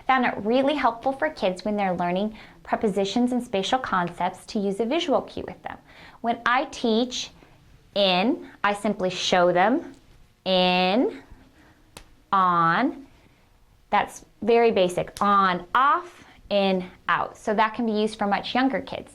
I found it really helpful for kids when they're learning prepositions and spatial concepts to use a visual cue with them. When I teach in, I simply show them in, on. That's very basic. On, off, in, out. So that can be used for much younger kids.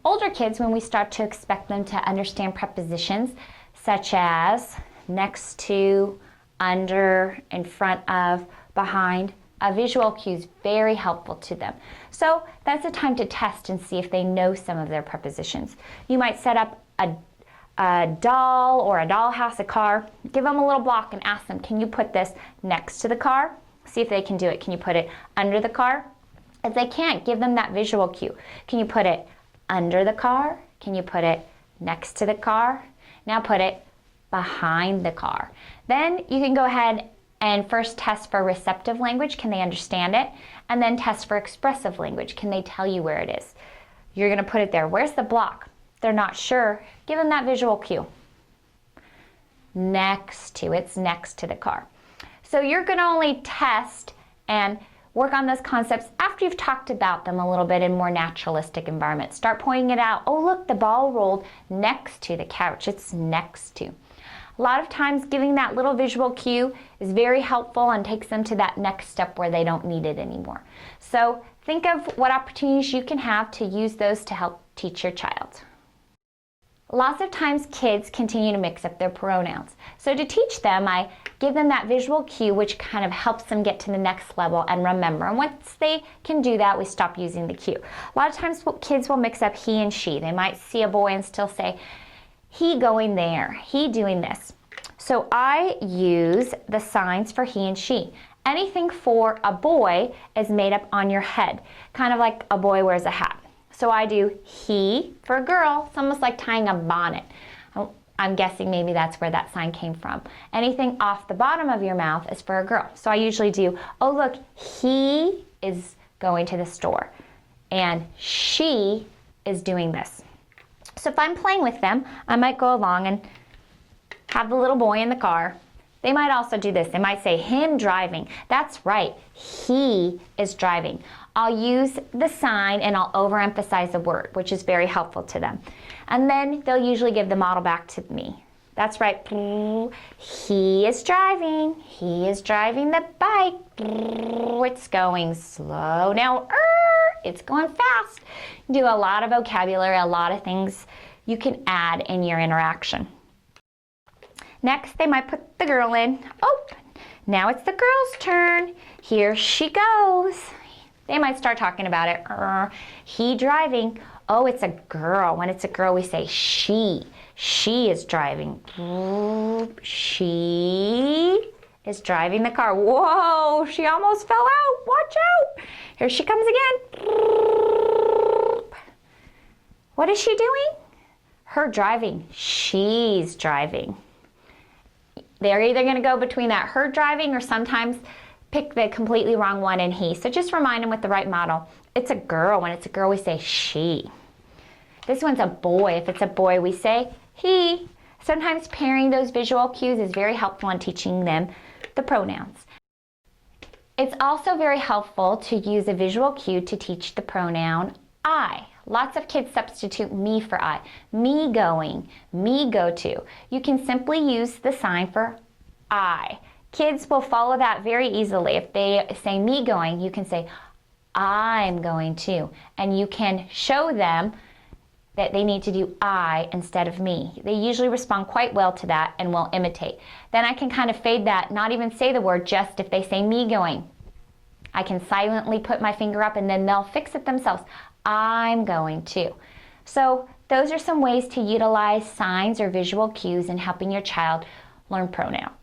Older kids, when we start to expect them to understand prepositions such as next to, under, in front of, behind, a visual cue is very helpful to them. So that's a time to test and see if they know some of their prepositions. You might set up a doll or a dollhouse, a car, give them a little block and ask them, can you put this next to the car? See if they can do it. Can you put it under the car? If they can't, give them that visual cue. Can you put it under the car? Can you put it next to the car? Now put it behind the car. Then you can go ahead and first test for receptive language, can they understand it? And then test for expressive language, can they tell you where it is? You're gonna put it there. Where's the block? They're not sure. Give them that visual cue. Next to, it's next to the car. So you're gonna only test and work on those concepts after you've talked about them a little bit in more naturalistic environments. Start pointing it out. Oh, look, the ball rolled next to the couch. It's next to. A lot of times giving that little visual cue is very helpful and takes them to that next step where they don't need it anymore. So think of what opportunities you can have to use those to help teach your child. Lots of times kids continue to mix up their pronouns. So to teach them, I give them that visual cue which kind of helps them get to the next level and remember. And once they can do that, we stop using the cue. A lot of times kids will mix up he and she. They might see a boy and still say, he going there, he doing this. So I use the signs for he and she. Anything for a boy is made up on your head, kind of like a boy wears a hat. So I do he for a girl. It's almost like tying a bonnet. I'm guessing maybe that's where that sign came from. Anything off the bottom of your mouth is for a girl. So I usually do, oh look, he is going to the store and she is doing this. So if I'm playing with them, I might go along and have the little boy in the car. They might also do this. They might say him driving. That's right, he is driving. I'll use the sign and I'll overemphasize the word, which is very helpful to them. And then they'll usually give the model back to me. That's right, he is driving. He is driving the bike. It's going slow. Now, it's going fast. Do a lot of vocabulary, a lot of things you can add in your interaction. Next, they might put the girl in. Oh, now it's the girl's turn. Here she goes. They might start talking about it. He driving. Oh, it's a girl. When it's a girl, we say she. She is driving. She is driving the car. Whoa, she almost fell out. Watch out. Here she comes again. What is she doing? Her driving. She's driving. They're either going to go between that her driving or sometimes pick the completely wrong one and he. So just remind them with the right model. It's a girl. When it's a girl, we say she. This one's a boy. If it's a boy, we say he. Sometimes pairing those visual cues is very helpful in teaching them the pronouns. It's also very helpful to use a visual cue to teach the pronoun I. Lots of kids substitute me for I. Me going, me go to. You can simply use the sign for I. Kids will follow that very easily. If they say me going, you can say I'm going to. And you can show them that they need to do I instead of me. They usually respond quite well to that and will imitate. Then I can kind of fade that, not even say the word, just if they say me going. I can silently put my finger up and then they'll fix it themselves. I'm going to. So those are some ways to utilize signs or visual cues in helping your child learn pronouns.